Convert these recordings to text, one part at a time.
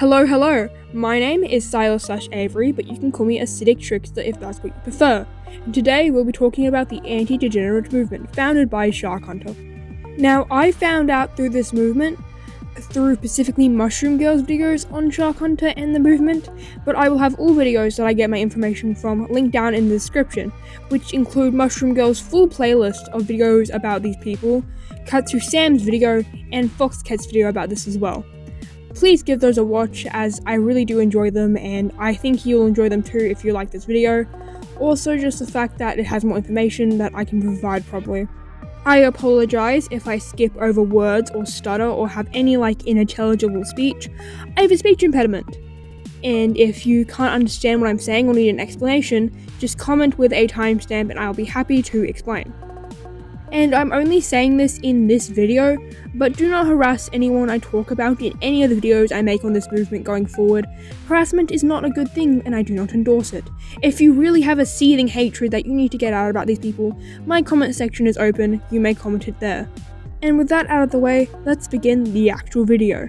Hello, my name is Silas/Avery, but you can call me Acidic Trickster if that's what you prefer. And today we'll be talking about the anti-degenerate movement founded by Shark Hunter. Now, I found out through this movement through specifically Mushroom Girl's videos on Shark Hunter and the movement, but I will have all videos that I get my information from linked down in the description, which include Mushroom Girl's full playlist of videos about these people, Katsu Sam's video, and Foxcat's video about this as well. Please give those a watch, as I really do enjoy them, and I think you'll enjoy them too if you like this video. Also, just the fact that it has more information that I can provide probably. I apologize if I skip over words or stutter or have any unintelligible speech. I have a speech impediment, and if you can't understand what I'm saying or need an explanation, just comment with a timestamp and I'll be happy to explain. And I'm only saying this in this video, but do not harass anyone I talk about in any of the videos I make on this movement going forward. Harassment is not a good thing, and I do not endorse it. If you really have a seething hatred that you need to get out about these people, my comment section is open, you may comment it there. And with that out of the way, let's begin the actual video.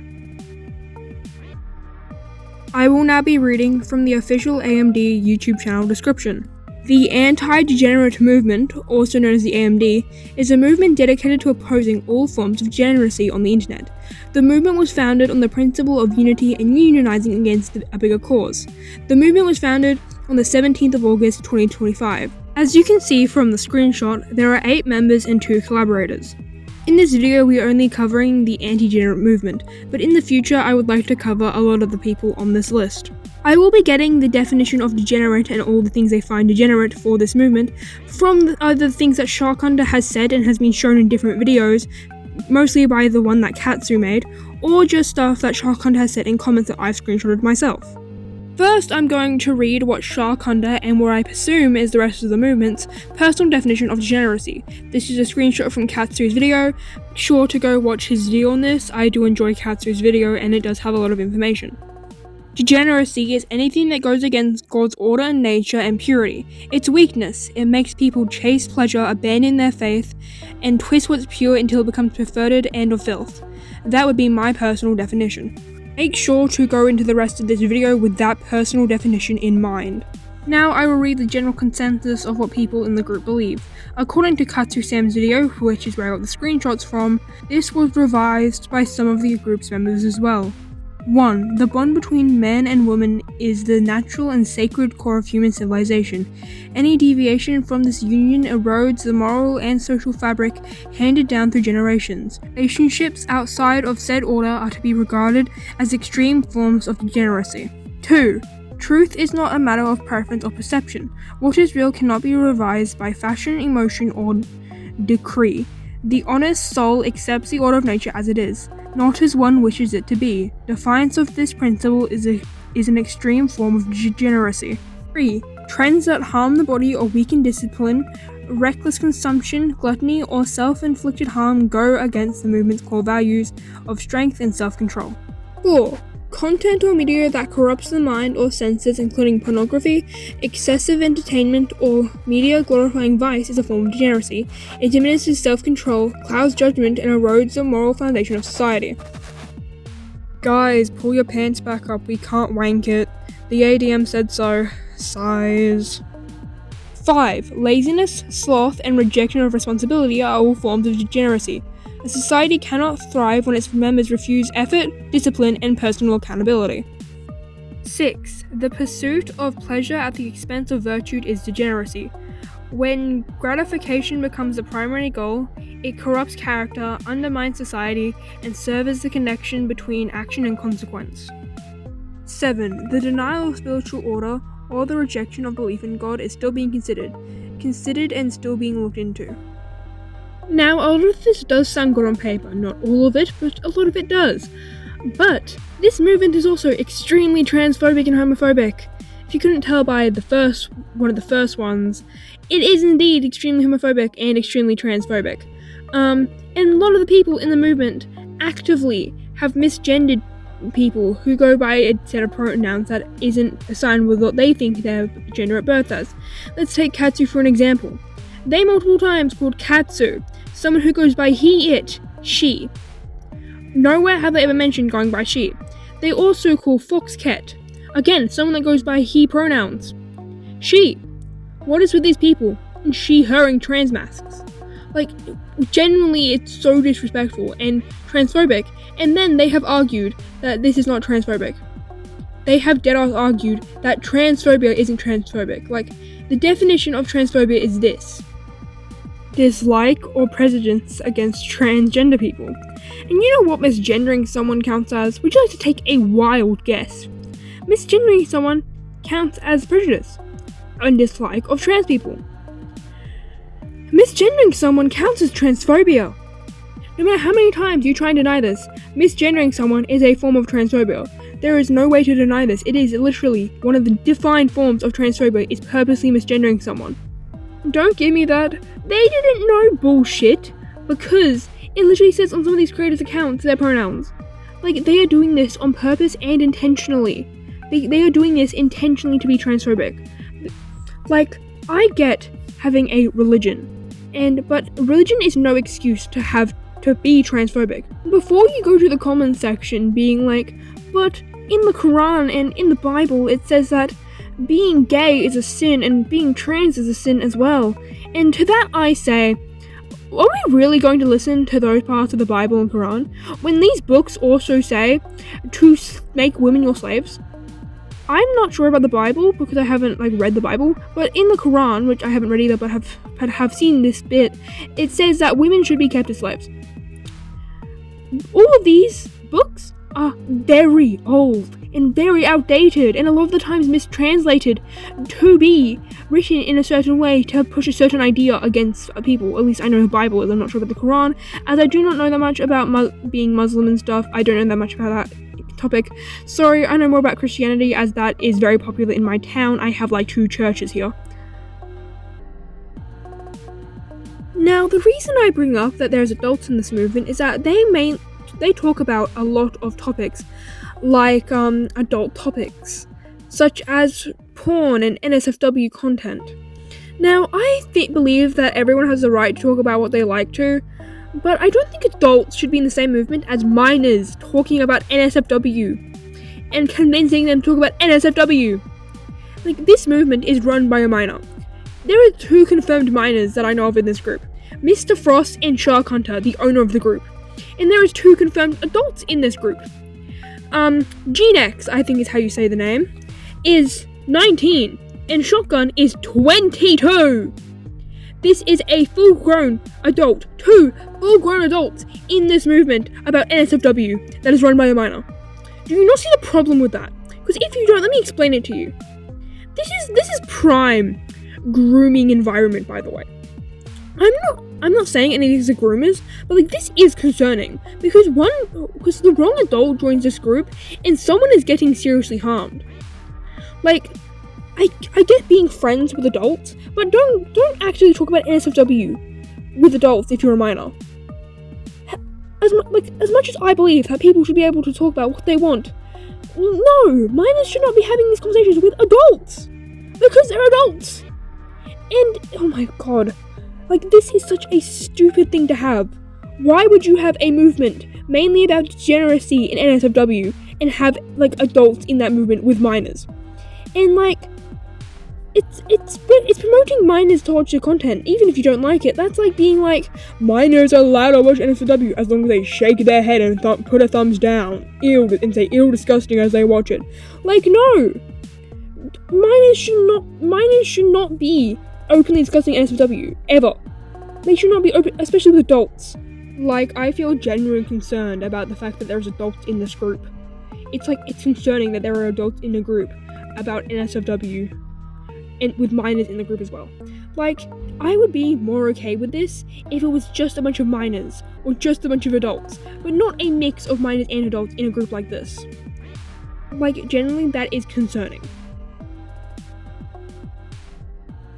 I will now be reading from the official AMD YouTube channel description. The anti-degenerate movement, also known as the AMD, is a movement dedicated to opposing all forms of degeneracy on the internet. The movement was founded on the principle of unity and unionizing against a bigger cause. The movement was founded on the 17th of August 2025. As you can see from the screenshot, there are 8 members and 2 collaborators. In this video, we are only covering the anti-degenerate movement, but in the future I would like to cover a lot of the people on this list. I will be getting the definition of degenerate and all the things they find degenerate for this movement from the things that Shark Hunter has said and has been shown in different videos, mostly by the one that Katsu made, or just stuff that Shark Hunter has said in comments that I've screenshotted myself. First, I'm going to read what Shark Hunter and what I presume is the rest of the movement's personal definition of degeneracy. This is a screenshot from Katsu's video. Be sure to go watch his video on this. I do enjoy Katsu's video and it does have a lot of information. Degeneracy is anything that goes against God's order and nature and purity. It's weakness. It makes people chase pleasure, abandon their faith, and twist what's pure until it becomes perverted and of filth. That would be my personal definition. Make sure to go into the rest of this video with that personal definition in mind. Now I will read the general consensus of what people in the group believe. According to Katsu Sam's video, which is where I got the screenshots from, this was revised by some of the group's members as well. 1. The bond between man and woman is the natural and sacred core of human civilization. Any deviation from this union erodes the moral and social fabric handed down through generations. Relationships outside of said order are to be regarded as extreme forms of degeneracy. 2. Truth is not a matter of preference or perception. What is real cannot be revised by fashion, emotion, or decree. The honest soul accepts the order of nature as it is, not as one wishes it to be. Defiance of this principle is an extreme form of degeneracy. 3. Trends that harm the body or weaken discipline, reckless consumption, gluttony, or self-inflicted harm go against the movement's core values of strength and self-control. 4. Content or media that corrupts the mind or senses, including pornography, excessive entertainment, or media glorifying vice, is a form of degeneracy. It diminishes self-control, clouds judgment, and erodes the moral foundation of society. Guys, pull your pants back up, we can't wank it. The A.D.M said so. Sighs. 5. Laziness, sloth, and rejection of responsibility are all forms of degeneracy. A society cannot thrive when its members refuse effort, discipline, and personal accountability. 6. The pursuit of pleasure at the expense of virtue is degeneracy. When gratification becomes the primary goal, it corrupts character, undermines society, and serves as the connection between action and consequence. 7. The denial of spiritual order or the rejection of belief in God is still being considered and still being looked into. Now, a lot of this does sound good on paper, not all of it, but a lot of it does. But this movement is also extremely transphobic and homophobic. If you couldn't tell by one of the first ones, it is indeed extremely homophobic and extremely transphobic. And a lot of the people in the movement actively have misgendered people who go by a set of pronouns that isn't assigned with what they think their gender at birth as. Let's take Katsu for an example. They multiple times called Katsu someone who goes by he, it, she. Nowhere have they ever mentioned going by she. They also call Foxcat, again, someone that goes by he pronouns. She. What is with these people in she, her, and trans masks? Like, genuinely, it's so disrespectful and transphobic, and then they have argued that this is not transphobic. They have deadass argued that transphobia isn't transphobic. Like, the definition of transphobia is this: dislike or prejudice against transgender people. And you know what misgendering someone counts as? Would you like to take a wild guess? Misgendering someone counts as prejudice and dislike of trans people. Misgendering someone counts as transphobia. No matter how many times you try and deny this, misgendering someone is a form of transphobia. There is no way to deny this. It is literally one of the defined forms of transphobia is purposely misgendering someone. Don't give me that. They didn't know bullshit, because it literally says on some of these creators' accounts their pronouns. Like, they are doing this on purpose and intentionally. They are doing this intentionally to be transphobic. Like, I get having a religion, but religion is no excuse to be transphobic. Before you go to the comments section being like, but in the Quran and in the Bible it says that being gay is a sin and being trans is a sin as well. And to that I say, are we really going to listen to those parts of the Bible and Quran when these books also say to make women your slaves? I'm not sure about the Bible because I haven't read the Bible, but in the Quran, which I haven't read either but have seen this bit, it says that women should be kept as slaves. All of these books are very old and very outdated, and a lot of the times mistranslated to be written in a certain way to push a certain idea against people. At least I know the Bible is. I'm not sure about the Quran, as I do not know that much about being Muslim and stuff. I don't know that much about that topic. Sorry, I know more about Christianity, as that is very popular in my town. I have 2 churches here. Now, the reason I bring up that there's adults in this movement is that they talk about a lot of topics, like adult topics, such as porn and NSFW content. Now, I believe that everyone has the right to talk about what they like to, but I don't think adults should be in the same movement as minors talking about NSFW and convincing them to talk about NSFW. This movement is run by a minor. There are 2 confirmed minors that I know of in this group, Mr. Frost and Shark Hunter, the owner of the group. And there is 2 confirmed adults in this group. Gene X, I think is how you say the name, is 19, and Shotgun is 22. This is a full-grown adult, 2 full-grown adults in this movement about NSFW that is run by a minor. Do you not see the problem with that? Because if you don't, let me explain it to you. This is prime grooming environment, by the way. I'm not saying any of these are groomers, but this is concerning because the wrong adult joins this group and someone is getting seriously harmed. I get being friends with adults, but don't actually talk about NSFW with adults if you're a minor. As much as I believe that people should be able to talk about what they want, no, minors should not be having these conversations with adults because they're adults. And oh my god. This is such a stupid thing to have. Why would you have a movement mainly about degeneracy in NSFW and have, adults in that movement with minors? And, it's promoting minors to watch your content, even if you don't like it. That's like being minors are allowed to watch NSFW as long as they shake their head and put a thumbs down. Ew, and say ew disgusting as they watch it. No. Minors should not be openly discussing NSFW, ever. They should not be open, especially with adults. I feel genuinely concerned about the fact that there's adults in this group. It's concerning that there are adults in a group about NSFW, and with minors in the group as well. I would be more okay with this if it was just a bunch of minors, or just a bunch of adults, but not a mix of minors and adults in a group like this. Generally, that is concerning.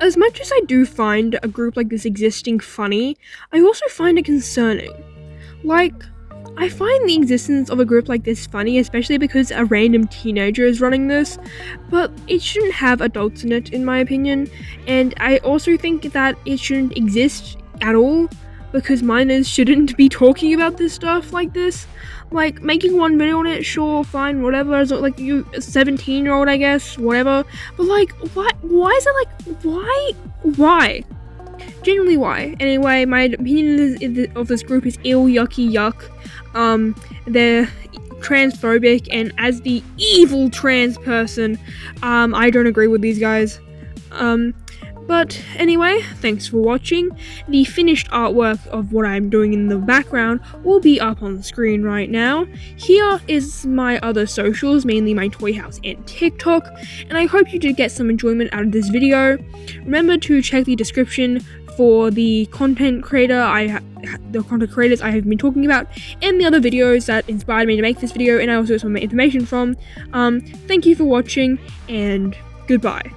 As much as I do find a group like this existing funny, I also find it concerning. I find the existence of a group like this funny, especially because a random teenager is running this, but it shouldn't have adults in it, in my opinion, and I also think that it shouldn't exist at all, because minors shouldn't be talking about this stuff like this. like, making one video on it, sure, fine, whatever, as like you, a 17-year-old, I guess, whatever, but like, why is it like, why? Genuinely, why? Anyway, my opinion of this group is ill, yucky, yuck. They're transphobic, and as the evil trans person, I don't agree with these guys. But anyway, thanks for watching. The finished artwork of what I'm doing in the background will be up on the screen right now. Here is my other socials, mainly my toy house and TikTok, and I hope you did get some enjoyment out of this video. Remember to check the description for the content creators I have been talking about, and the other videos that inspired me to make this video, and I also got some information from. Thank you for watching, and goodbye.